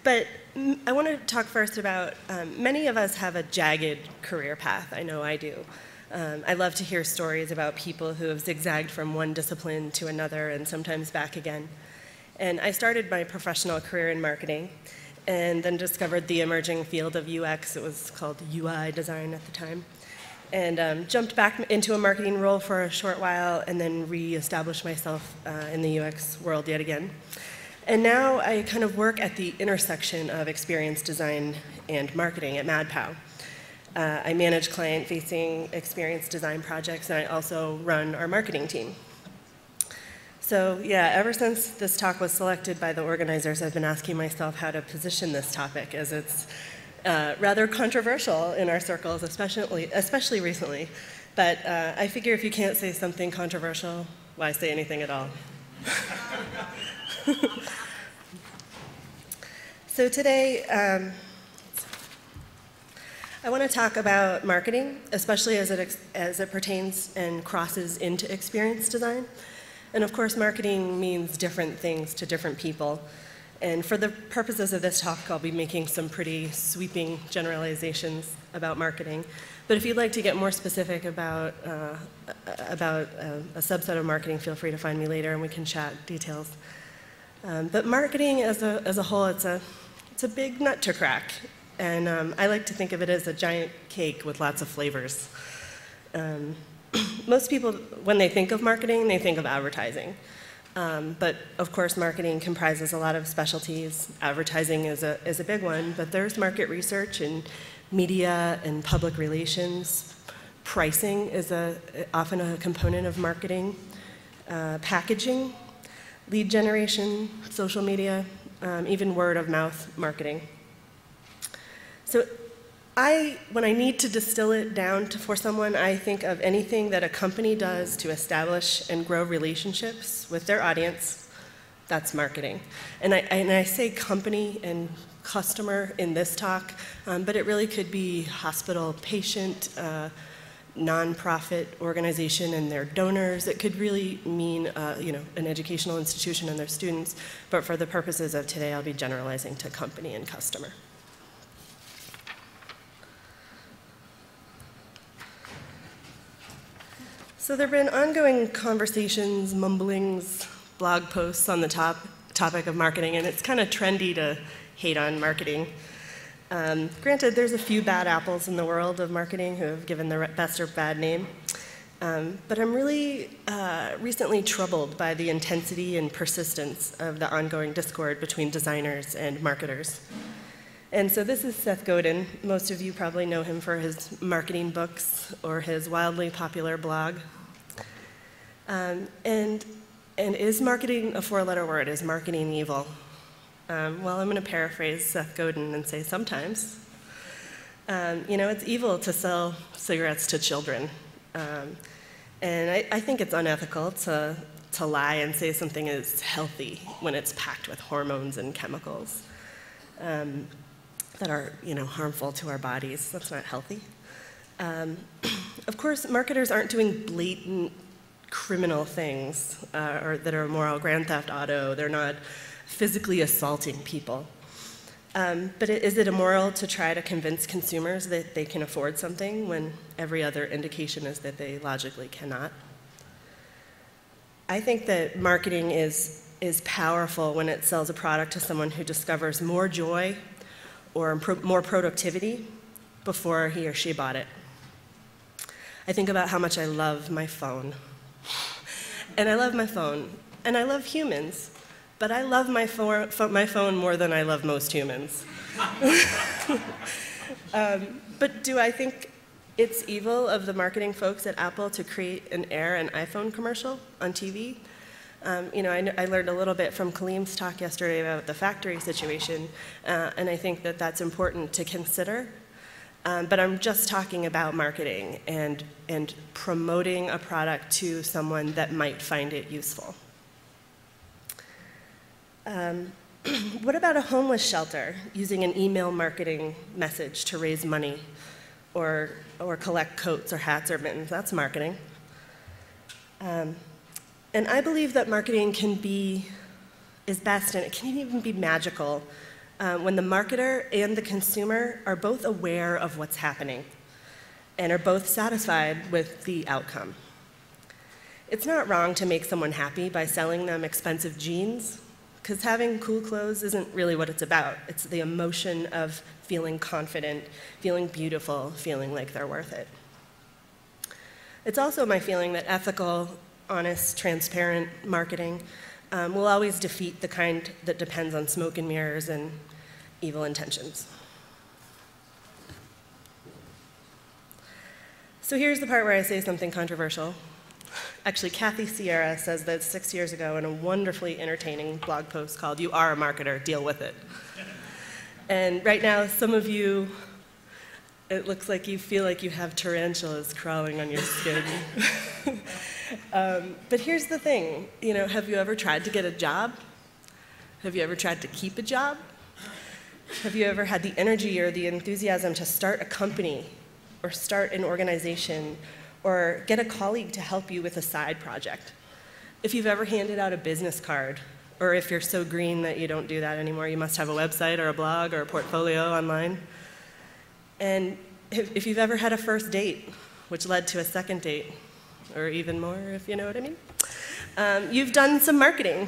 But I want to talk first about many of us have a jagged career path. I know I do. I love to hear stories about people who have zigzagged from one discipline to another and sometimes back again. And I started my professional career in marketing and then discovered the emerging field of UX. It was called UI design at the time. And jumped back into a marketing role for a short while and then re-established myself in the UX world yet again. And now I kind of work at the intersection of experience design and marketing at MadPow. I manage client-facing experience design projects, and I also run our marketing team. So yeah, ever since this talk was selected by the organizers, I've been asking myself how to position this topic, as it's rather controversial in our circles, especially recently. But I figure if you can't say something controversial, why say anything at all? So today, I want to talk about marketing, especially as it pertains and crosses into experience design. And of course, marketing means different things to different people. And for the purposes of this talk, I'll be making some pretty sweeping generalizations about marketing. But if you'd like to get more specific about a subset of marketing, feel free to find me later and we can chat details. But marketing as a whole, it's a big nut to crack. And I like to think of it as a giant cake with lots of flavors. Most people, when they think of marketing, they think of advertising. But of course, marketing comprises a lot of specialties. Advertising is a big one, but there's market research and media and public relations. Pricing is often a component of marketing. Packaging, lead generation, social media, even word of mouth marketing. So when I need to distill it down for someone, I think of anything that a company does to establish and grow relationships with their audience. That's marketing. And I say company and customer in this talk, but it really could be hospital, patient, nonprofit organization and their donors. It could really mean an educational institution and their students. But for the purposes of today, I'll be generalizing to company and customer. So there have been ongoing conversations, mumblings, blog posts on the topic of marketing, and it's kind of trendy to hate on marketing. Granted, there's a few bad apples in the world of marketing who have given the best or bad name, but I'm really recently troubled by the intensity and persistence of the ongoing discord between designers and marketers. And so this is Seth Godin. Most of you probably know him for his marketing books or his wildly popular blog. And is marketing a four-letter word? Is marketing evil? Well, I'm going to paraphrase Seth Godin and say sometimes. It's evil to sell cigarettes to children. And I think it's unethical to lie and say something is healthy when it's packed with hormones and chemicals that are harmful to our bodies. That's not healthy. Of course, marketers aren't doing blatant criminal things or that are immoral, Grand Theft Auto. They're not physically assaulting people. But is it immoral to try to convince consumers that they can afford something when every other indication is that they logically cannot? I think that marketing is powerful when it sells a product to someone who discovers more joy or more productivity before he or she bought it. I think about how much I love my phone. And I love my phone, and I love humans, but I love my phone more than I love most humans. But do I think it's evil of the marketing folks at Apple to air an iPhone commercial on TV? I learned a little bit from Kaleem's talk yesterday about the factory situation, and I think that that's important to consider. But I'm just talking about marketing and promoting a product to someone that might find it useful. What about a homeless shelter using an email marketing message to raise money or collect coats or hats or mittens? That's marketing. And I believe that marketing is best, and it can even be magical when the marketer and the consumer are both aware of what's happening and are both satisfied with the outcome. It's not wrong to make someone happy by selling them expensive jeans, because having cool clothes isn't really what it's about. It's the emotion of feeling confident, feeling beautiful, feeling like they're worth it. It's also my feeling that ethical, honest, transparent marketing will always defeat the kind that depends on smoke and mirrors and evil intentions. So here's the part where I say something controversial. Actually, Kathy Sierra says that 6 years ago in a wonderfully entertaining blog post called "You Are a Marketer, Deal With It." And right now, some of you, it looks like you feel like you have tarantulas crawling on your skin. But here's the thing, have you ever tried to get a job? Have you ever tried to keep a job? Have you ever had the energy or the enthusiasm to start a company or start an organization or get a colleague to help you with a side project? If you've ever handed out a business card, or if you're so green that you don't do that anymore, you must have a website or a blog or a portfolio online. And if you've ever had a first date, which led to a second date, or even more, if you know what I mean, you've done some marketing.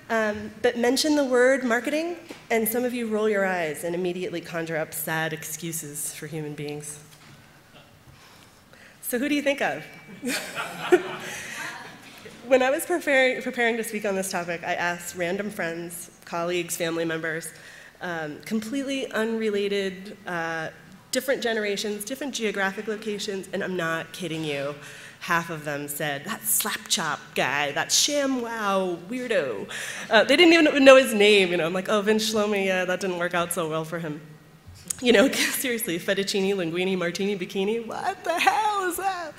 But mention the word marketing, and some of you roll your eyes and immediately conjure up sad excuses for human beings. So who do you think of? When I was preparing to speak on this topic, I asked random friends, colleagues, family members, completely unrelated, different generations, different geographic locations, and I'm not kidding you. Half of them said, that slap chop guy, that ShamWow weirdo. They didn't even know his name. I'm like, oh, Vince Shlomi, yeah, that didn't work out so well for him. Seriously, fettuccine, linguine, martini, bikini, what the hell is that?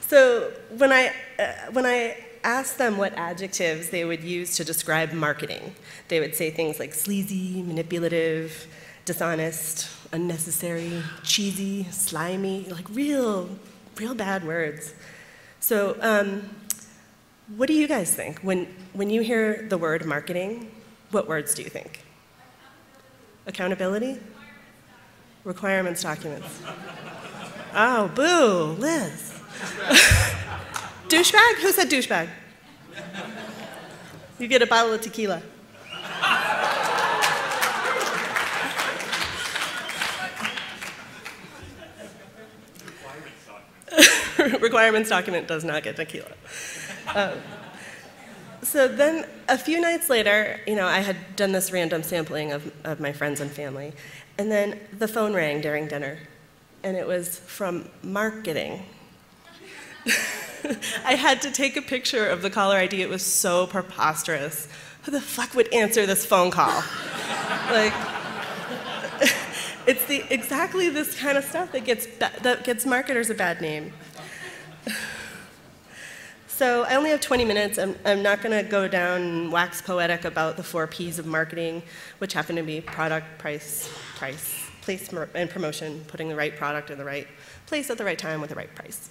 So when I asked them what adjectives they would use to describe marketing, they would say things like sleazy, manipulative, dishonest, unnecessary, cheesy, slimy, like real bad words. So what do you guys think? When you hear the word marketing, what words do you think? Accountability? Requirements documents. Oh, boo, Liz. Douchebag? Who said douchebag? You get a bottle of tequila. Requirements document does not get tequila. So then a few nights later, I had done this random sampling of my friends and family, and then the phone rang during dinner, and it was from marketing. I had to take a picture of the caller ID. It was so preposterous. Who the fuck would answer this phone call? Like, it's exactly this kind of stuff that gets marketers a bad name. So I only have 20 minutes. I'm not going to go down and wax poetic about the 4 Ps of marketing, which happen to be product, place, and promotion, putting the right product in the right place at the right time with the right price.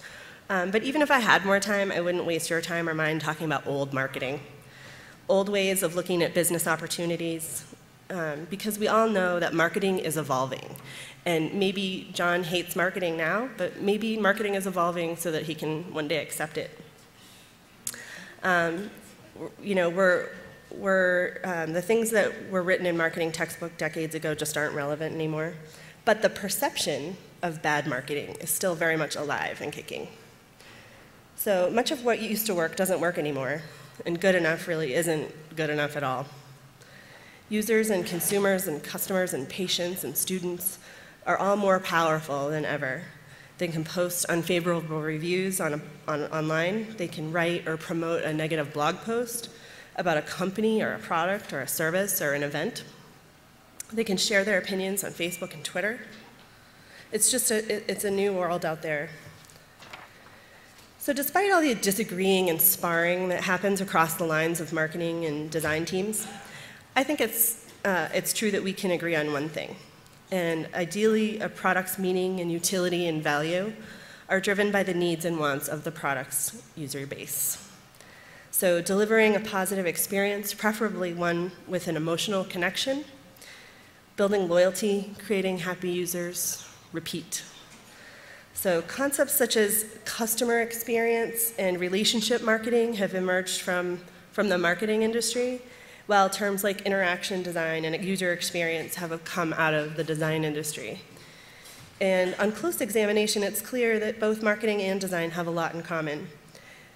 But even if I had more time, I wouldn't waste your time or mine talking about old marketing, old ways of looking at business opportunities, because we all know that marketing is evolving. And maybe John hates marketing now, but maybe marketing is evolving so that he can one day accept it. The things that were written in marketing textbook decades ago just aren't relevant anymore. But the perception of bad marketing is still very much alive and kicking. So much of what used to work doesn't work anymore, and good enough really isn't good enough at all. Users and consumers and customers and patients and students are all more powerful than ever. They can post unfavorable reviews online. They can write or promote a negative blog post about a company or a product or a service or an event. They can share their opinions on Facebook and Twitter. It's just it's a new world out there. So despite all the disagreeing and sparring that happens across the lines of marketing and design teams, I think it's true that we can agree on one thing. And ideally, a product's meaning and utility and value are driven by the needs and wants of the product's user base. So delivering a positive experience, preferably one with an emotional connection, building loyalty, creating happy users, repeat. So concepts such as customer experience and relationship marketing have emerged from the marketing industry, while terms like interaction design and user experience have come out of the design industry. And on close examination, it's clear that both marketing and design have a lot in common.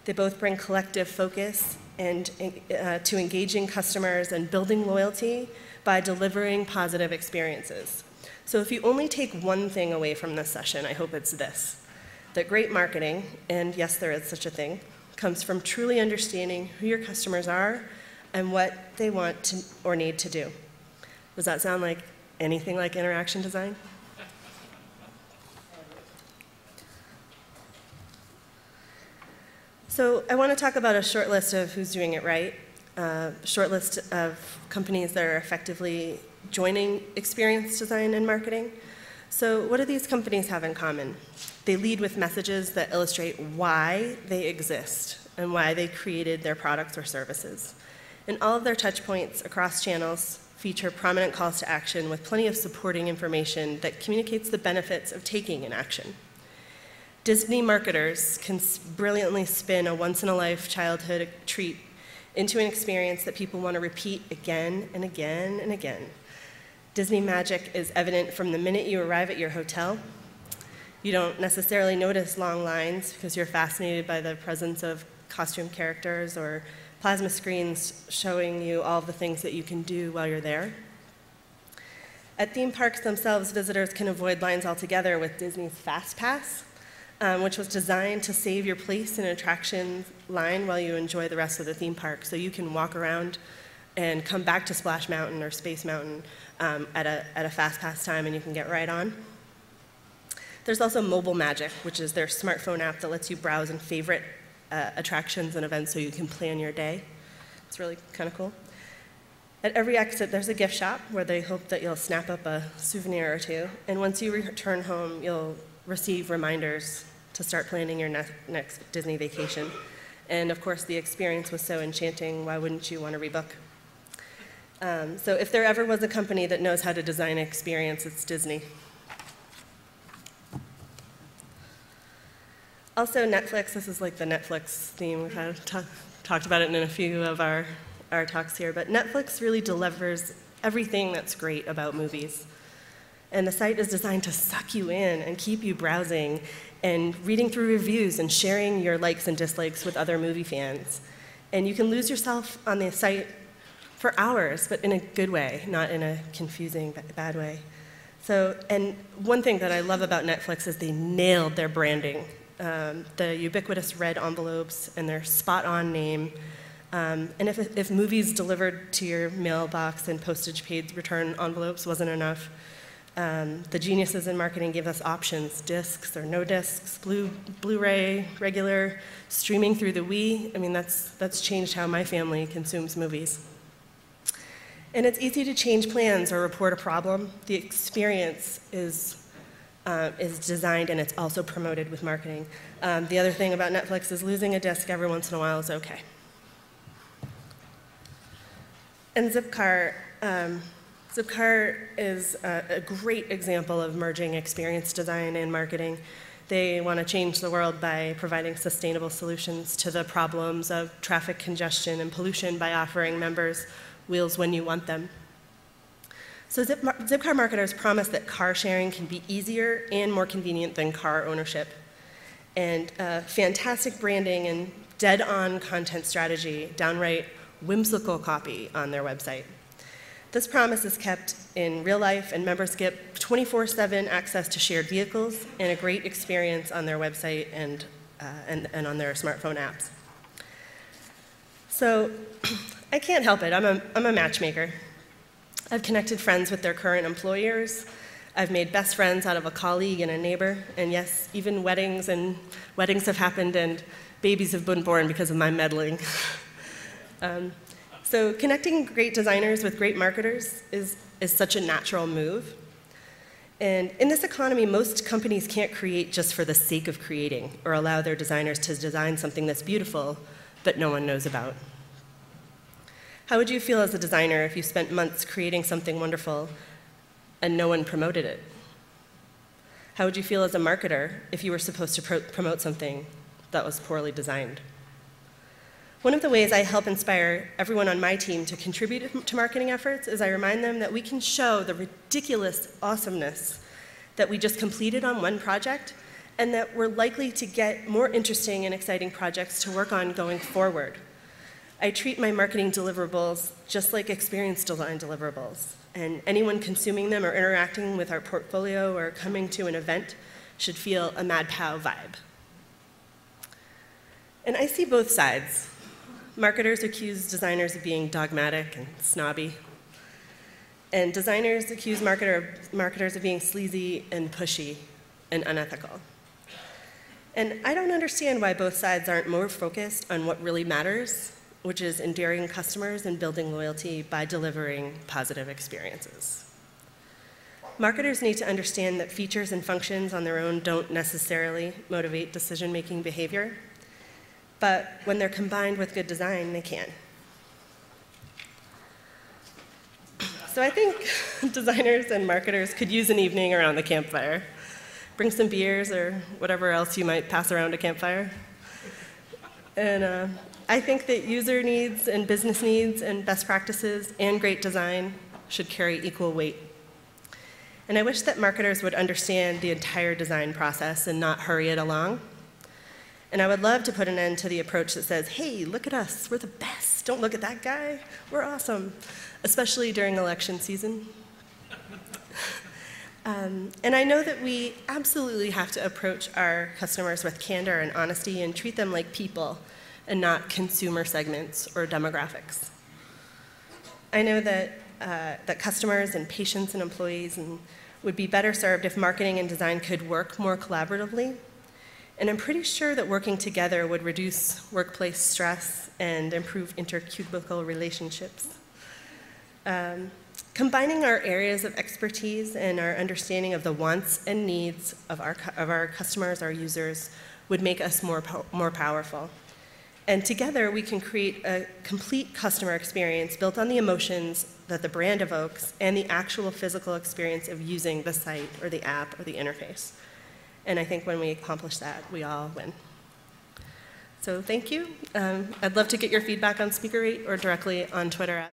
They both bring collective focus and to engaging customers and building loyalty by delivering positive experiences. So if you only take one thing away from this session, I hope it's this, that great marketing, and yes, there is such a thing, comes from truly understanding who your customers are and what they want to or need to do. Does that sound like anything like interaction design? So I want to talk about a short list of who's doing it right, a short list of companies that are effectively joining experience design and marketing. So what do these companies have in common? They lead with messages that illustrate why they exist and why they created their products or services. And all of their touch points across channels feature prominent calls to action with plenty of supporting information that communicates the benefits of taking an action. Disney marketers can brilliantly spin a once-in-a-life childhood treat into an experience that people want to repeat again and again and again. Disney magic is evident from the minute you arrive at your hotel. You don't necessarily notice long lines because you're fascinated by the presence of costume characters or plasma screens showing you all the things that you can do while you're there. At theme parks themselves, visitors can avoid lines altogether with Disney's Fast Pass, which was designed to save your place in an attraction line while you enjoy the rest of the theme park. So you can walk around and come back to Splash Mountain or Space Mountain at a Fast Pass time, and you can get right on. There's also Mobile Magic, which is their smartphone app that lets you browse and favorite attractions and events so you can plan your day. It's really kind of cool. At every exit, there's a gift shop where they hope that you'll snap up a souvenir or two. And once you return home, you'll receive reminders to start planning your next Disney vacation. And of course, the experience was so enchanting, why wouldn't you want to rebook? So if there ever was a company that knows how to design an experience, it's Disney. Also, Netflix, this is like the Netflix theme. We've had talked about it in a few of our talks here, but Netflix really delivers everything that's great about movies. And the site is designed to suck you in and keep you browsing and reading through reviews and sharing your likes and dislikes with other movie fans. And you can lose yourself on the site for hours, but in a good way, not in a confusing, bad way. So, and one thing that I love about Netflix is they nailed their branding. The ubiquitous red envelopes and their spot-on name. And if movies delivered to your mailbox and postage-paid return envelopes wasn't enough, the geniuses in marketing gave us options, discs or no discs, Blu-ray, regular, streaming through the Wii. I mean, that's changed how my family consumes movies. And it's easy to change plans or report a problem. The experience is designed and it's also promoted with marketing. The other thing about Netflix is losing a disc every once in a while is okay. And Zipcar is a great example of merging experience design and marketing. They want to change the world by providing sustainable solutions to the problems of traffic congestion and pollution by offering members wheels when you want them. So Zipcar marketers promise that car sharing can be easier and more convenient than car ownership. And fantastic branding and dead-on content strategy, downright whimsical copy on their website. This promise is kept in real life, and members get 24/7 access to shared vehicles and a great experience on their website and on their smartphone apps. So I can't help it. I'm a matchmaker. I've connected friends with their current employers. I've made best friends out of a colleague and a neighbor. And yes, even weddings have happened and babies have been born because of my meddling. So connecting great designers with great marketers is such a natural move. And in this economy, most companies can't create just for the sake of creating or allow their designers to design something that's beautiful, but no one knows about? How would you feel as a designer if you spent months creating something wonderful and no one promoted it? How would you feel as a marketer if you were supposed to promote something that was poorly designed? One of the ways I help inspire everyone on my team to contribute to marketing efforts is I remind them that we can show the ridiculous awesomeness that we just completed on one project, and that we're likely to get more interesting and exciting projects to work on going forward. I treat my marketing deliverables just like experience design deliverables, and anyone consuming them or interacting with our portfolio or coming to an event should feel a MadPow vibe. And I see both sides. Marketers accuse designers of being dogmatic and snobby, and designers accuse marketers of being sleazy and pushy and unethical. And I don't understand why both sides aren't more focused on what really matters, which is endearing customers and building loyalty by delivering positive experiences. Marketers need to understand that features and functions on their own don't necessarily motivate decision-making behavior, but when they're combined with good design, they can. So I think designers and marketers could use an evening around the campfire. Bring some beers or whatever else you might pass around a campfire. And I think that user needs and business needs and best practices and great design should carry equal weight. And I wish that marketers would understand the entire design process and not hurry it along. And I would love to put an end to the approach that says, hey, look at us, we're the best. Don't look at that guy, we're awesome, especially during election season. And I know that we absolutely have to approach our customers with candor and honesty and treat them like people and not consumer segments or demographics. I know that, that customers and patients and employees would be better served if marketing and design could work more collaboratively. And I'm pretty sure that working together would reduce workplace stress and improve intercubicle relationships. Combining our areas of expertise and our understanding of the wants and needs of our customers, our users, would make us more powerful. And together, we can create a complete customer experience built on the emotions that the brand evokes and the actual physical experience of using the site or the app or the interface. And I think when we accomplish that, we all win. So thank you. I'd love to get your feedback on SpeakerRate or directly on Twitter